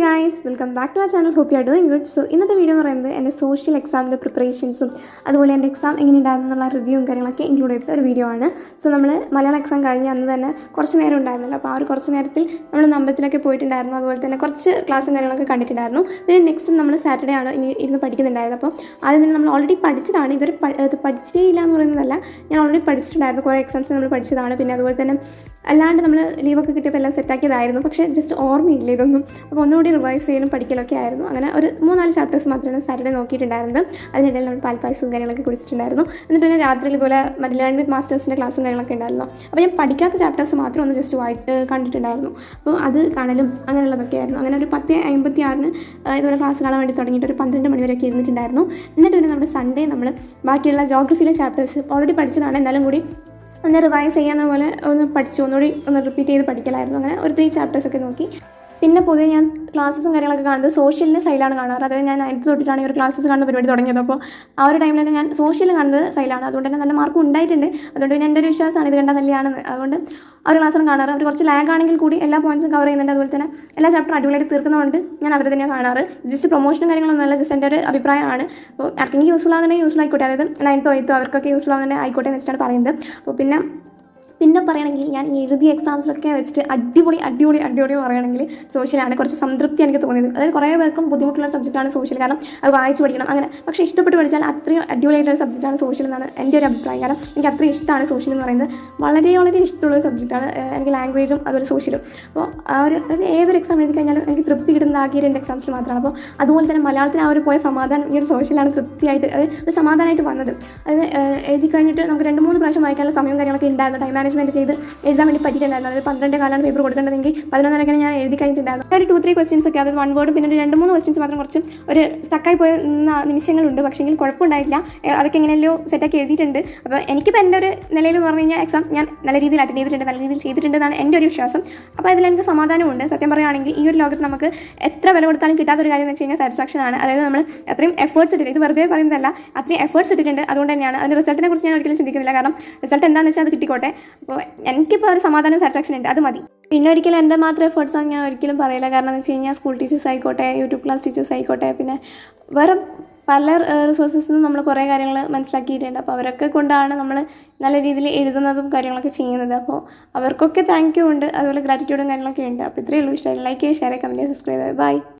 Guys, welcome back to our channel. Hope you are doing good. So ഇന്നത്തെ video എന്ന് പറയുന്നത് എൻ്റെ social എക്സാമിൻ്റെ പ്രിപ്പറേഷൻസും അതുപോലെ എൻ്റെ എക്സാം എങ്ങനെ ഉണ്ടായിരുന്നുള്ള റിവ്യൂവും കാര്യങ്ങളൊക്കെ ഇൻക്ലൂഡ് ചെയ്ത ഒരു വീഡിയോ ആണ്. സോ നമ്മൾ മലയാളം എക്സാം കഴിഞ്ഞ് അന്ന് തന്നെ കുറച്ച് നേരം ഉണ്ടായിരുന്നല്ലോ. അപ്പോൾ ആ ഒരു കുറച്ച് നേരത്തിൽ നമ്മൾ അമ്പലത്തിലൊക്കെ പോയിട്ടുണ്ടായിരുന്നു. അതുപോലെ തന്നെ കുറച്ച് ക്ലാസ്സും കാര്യങ്ങളൊക്കെ കണ്ടിട്ടുണ്ടായിരുന്നു. പിന്നെ നെക്സ്റ്റ് നമ്മൾ സാറ്റർഡേ ആണ് ഇനി ഇരുന്ന് പഠിക്കുന്നുണ്ടായിരുന്നത്. അപ്പോൾ അതിൽ നിന്ന് നമ്മൾ ഓൾറെഡി പഠിച്ചതാണ്. ഇവർ പഠിച്ചേ ഇല്ല എന്ന് പറയുന്നതല്ല, ഞാൻ ഓൾറെഡി പഠിച്ചിട്ടുണ്ടായിരുന്നു. കുറേ എക്സാംസ് നമ്മൾ പഠിച്ചതാണ്. പിന്നെ അതുപോലെ തന്നെ അല്ലാണ്ട് നമ്മൾ ലീവൊക്കെ കിട്ടിയപ്പോൾ എല്ലാം സെറ്റാക്കിയതായിരുന്നു. പക്ഷേ ജസ്റ്റ് ഓർമ്മയില്ല ഇതൊന്നും. അപ്പോൾ ഒന്നുകൂടി റിവൈസ് ചെയ്യലും പഠിക്കലൊക്കെ ആയിരുന്നു. അങ്ങനെ ഒരു 3-4 ചാപ്റ്റേഴ്സ് മാത്രമാണ് സാറ്റർഡേ നോക്കിയിട്ടുണ്ടായിരുന്നത്. അതിനിടയിൽ നമ്മൾ പാൽപ്പായസവും കാര്യങ്ങളൊക്കെ കുടിച്ചിട്ടുണ്ടായിരുന്നു. എന്നിട്ട് തന്നെ രാത്രിയിൽ ഇതുപോലെ ലേൺ വിത്ത് മാസ്റ്റേഴ്സിൻ്റെ ക്ലാസ്സും കാര്യങ്ങളൊക്കെ ഉണ്ടായിരുന്നു. അപ്പോൾ ഞാൻ പഠിക്കാത്ത ചാപ്റ്റേഴ്സ് മാത്രം ഒന്ന് ജസ്റ്റ് കണ്ടിട്ടുണ്ടായിരുന്നു. അപ്പോൾ അത് കാണലും അങ്ങനെയുള്ളതൊക്കെ ആയിരുന്നു. അങ്ങനെ ഒരു 10:56 ഇതുപോലെ ക്ലാസ് കാണാൻ വേണ്ടി തുടങ്ങിയിട്ട് ഒരു 12 മണി വരെയൊക്കെ ഇരുന്നിട്ടുണ്ടായിരുന്നു. എന്നിട്ട് പിന്നെ നമ്മുടെ സൺഡേ നമ്മൾ ബാക്കിയുള്ള ജോഗ്രഫിയിലെ ചാപ്റ്റേഴ്സ് ഓൾറെഡി പഠിച്ചതാണ്, എന്നാലും കൂടി ഒന്ന് റിവൈസ് ചെയ്യാവുന്ന പോലെ ഒന്നുകൂടി റിപ്പീറ്റ് ചെയ്ത് പഠിക്കലായിരുന്നു. അങ്ങനെ ഒരു 3 ചാപ്റ്റേഴ്സൊക്കെ നോക്കി. പിന്നെ പൊതുവെ ഞാൻ ക്ലാസ്സും കാര്യങ്ങളൊക്കെ കാണുന്നത് സോഷ്യലിൻ്റെ സൈലാണ് കാണാറ്. അതായത് ഞാൻ 9th തൊട്ടിട്ടാണ് ഈ ഒരു ക്ലാസ്സസ് കാണുന്ന പരിപാടി തുടങ്ങിയത്. അപ്പോൾ ആ ഒരു ടൈമിൽ തന്നെ ഞാൻ സോഷ്യൽ കാണുന്നത് സൈലാണ്. അതുകൊണ്ട് തന്നെ നല്ല മാർക്കും ഉണ്ടായിട്ടുണ്ട്. അതുകൊണ്ട് പിന്നെ എൻ്റെ ഒരു വിശ്വാസമാണ് ഇത് കണ്ടാൽ നല്ലതാണെന്ന്. അതുകൊണ്ട് ആ ഒരു ക്ലാസ്സാണ് കാണാറ്. അവർ കുറച്ച് ലാഗ് ആണെങ്കിൽ കൂടി എല്ലാ പോയിൻറ്റ്സും കവർ ചെയ്യുന്നുണ്ട്. അതുപോലെ തന്നെ എല്ലാ ചാപ്റ്ററും അടിപൊളിയായിട്ട് തീർക്കുന്നതുകൊണ്ട് ഞാൻ അവർ തന്നെയാണ് കാണാറ്. ജസ്റ്റ് പ്രൊമോഷനും കാര്യങ്ങളൊന്നുമല്ല, ജസ്റ്റ് എൻ്റെ ഒരു അഭിപ്രായമാണ്. അപ്പോൾ ആർക്കെങ്കിലും യൂസ്ഫുൾ ആകുന്നുണ്ടെങ്കിൽ യൂസ്ഫുൾ ആയിക്കോട്ടെ. അതായത് 9th 8th അവർക്കൊക്കെ യൂസ്ഫുൾ ആകുന്നുണ്ടെങ്കിൽ ആയിക്കോട്ടെ എന്ന് വെച്ചിട്ടാണ് പറയുന്നത്. അപ്പോൾ പിന്നെ പറയുകയാണെങ്കിൽ ഞാൻ എഴുതിയ എക്സാംസിലൊക്കെ വെച്ചിട്ട് അടിപൊളി പറയുകയാണെങ്കിൽ സോഷ്യലാണ് കുറച്ച് സംതൃപ്തി എനിക്ക് തോന്നിയത്. അതായത് കുറേ പേർക്കും ബുദ്ധിമുട്ടുള്ള സബ്ജക്റ്റാണ് സോഷ്യൽ, കാരണം അത് വായിച്ച് പഠിക്കണം അങ്ങനെ. പക്ഷേ ഇഷ്ടപ്പെട്ട് പഠിച്ചാൽ അത്രയും അടിപൊളിയായിട്ടുള്ള സബ്ജക്റ്റാണ് സോഷ്യൽ എന്നാണ് എൻ്റെ ഒരു അഭിപ്രായം. കാരണം എനിക്ക് അത്രയും ഇഷ്ടമാണ് സോഷ്യൽ എന്ന് പറയുന്നത്. വളരെ ഇഷ്ടമുള്ള സബ്ജക്റ്റാണ് എനിക്ക്, ലാംഗ്വേജും അതുപോലെ സോഷ്യലും. അപ്പോൾ ആ ഒരു ഏതൊരു എക്സാം എഴുതി കഴിഞ്ഞാലും എനിക്ക് തൃപ്തി കിട്ടുന്നത് ആകെ 2 എക്സാംസിൽ മാത്രമാണ്. അപ്പോൾ അതുപോലെ തന്നെ മലയാളത്തിന് ആ ഒരു പോയ സമാധാനം ഈ ഒരു സോഷ്യലാണ് തൃപ്തിയായിട്ട്, അതായത് ഒരു സമാധാനമായിട്ട് വന്നത്. അതായത് എഴുതി കഴിഞ്ഞിട്ട് നമുക്ക് 2-3 പ്രാവശ്യം വായിക്കാനുള്ള സമയം കാര്യങ്ങളൊക്കെ ഉണ്ടായിരുന്നു. ടൈം മാനേജ്മെൻറ്റ് ചെയ്ത് എഴുതാൻ വേണ്ടി പറ്റിയിട്ടുണ്ടായിരുന്നു. അതായത് 12 പേപ്പർ കൊടുക്കേണ്ടതെങ്കിൽ 11:30 ഞാൻ എഴുതി കഴിഞ്ഞിട്ടുണ്ടായിരുന്നു. ഒരു 2-3 ക്വസ്റ്റ്യൻസ് ഒക്കെ, അതായത് 1 വേർഡും പിന്നെ ഒരു 2-3 ക്വസ്റ്റ്യൻസ് മാത്രം കുറച്ച് ഒരു സ്റ്റക്കായി പോയ നിമിഷങ്ങളുണ്ട്. പക്ഷേങ്കിൽ കുഴപ്പമുണ്ടായിട്ടില്ല. അതൊക്കെ എങ്ങനെയല്ലോ സെറ്റാക്കി എഴുതിയിട്ടുണ്ട്. അപ്പോൾ എനിക്കിപ്പോൾ എൻ്റെ ഒരു നിലയിൽ എന്ന് പറഞ്ഞു കഴിഞ്ഞാൽ എക്സാം ഞാൻ നല്ല രീതിയിൽ അറ്റൻഡ് ചെയ്തിട്ടുണ്ട്, നല്ല രീതിയിൽ ചെയ്തിട്ടുണ്ടെന്നാണ് എൻ്റെ ഒരു വിശ്വാസം. അപ്പോൾ അതിൽ എനിക്ക് സമാധാനമുണ്ട്. സത്യം പറയുകയാണെങ്കിൽ ഈ ഒരു ലോകത്ത് നമുക്ക് എത്ര വില കൊടുത്താലും കിട്ടാത്തൊരു കാര്യം എന്ന് വെച്ച് കഴിഞ്ഞാൽ സാറ്റിസ്ഫാക്ഷൻ ആണ്. അതായത് നമ്മൾ അത്രയും എഫേർട്സ് ഇട്ടിട്ട്, ഇത് വെറുതെ പറയുന്നതല്ല, അത്രയും എഫേർട്സ് ഇട്ടിട്ടുണ്ട്. അതുകൊണ്ട് തന്നെയാണ് അതിൻ്റെ റിസൾട്ടിനെ കുറിച്ച് ഞാൻ ഒരിക്കലും ചിന്തിക്കുന്നില്ല. കാരണം റിസൾട്ട് എന്താണെന്ന് വെച്ചാൽ അത് കിട്ടിക്കോട്ടെ. അപ്പോൾ എനിക്കിപ്പോൾ ഒരു സമാധാനം സാറ്റിസ്ഫാക്ഷൻ ഉണ്ട്, അത് മതി. പിന്നെ ഒരിക്കലും എൻ്റെ മാത്രം എഫേർട്സാണ് ഞാൻ ഒരിക്കലും പറയില്ല. കാരണം എന്ന് വെച്ച് കഴിഞ്ഞാൽ സ്കൂൾ ടീച്ചേഴ്സ് ആയിക്കോട്ടെ, യൂട്യൂബ് ക്ലാസ് ടീച്ചേഴ്സ് ആയിക്കോട്ടെ, പിന്നെ വേറെ പല റിസോഴ്സസിൽ നിന്നും നമ്മൾ കുറേ കാര്യങ്ങൾ മനസ്സിലാക്കിയിട്ടുണ്ട്. അപ്പോൾ അവരൊക്കെ കൊണ്ടാണ് നമ്മൾ നല്ല രീതിയിൽ എഴുതുന്നതും കാര്യങ്ങളൊക്കെ ചെയ്യുന്നത്. അപ്പോൾ അവർക്കൊക്കെ താങ്ക് യു ഉണ്ട്, അതുപോലെ ഗ്രാറ്റിറ്റ്യൂഡും കാര്യങ്ങളൊക്കെ ഉണ്ട്. അപ്പോൾ ഇത്രയേ ഉള്ളൂ. ഇഷ്ടമായി ലൈക്ക് ചെയ്യുക, ഷെയർ ചെയ്യുക, കമൻറ്റ് ചെയ്യുക, സബ്സ്ക്രൈബ് ചെയ്യുക. ബൈ.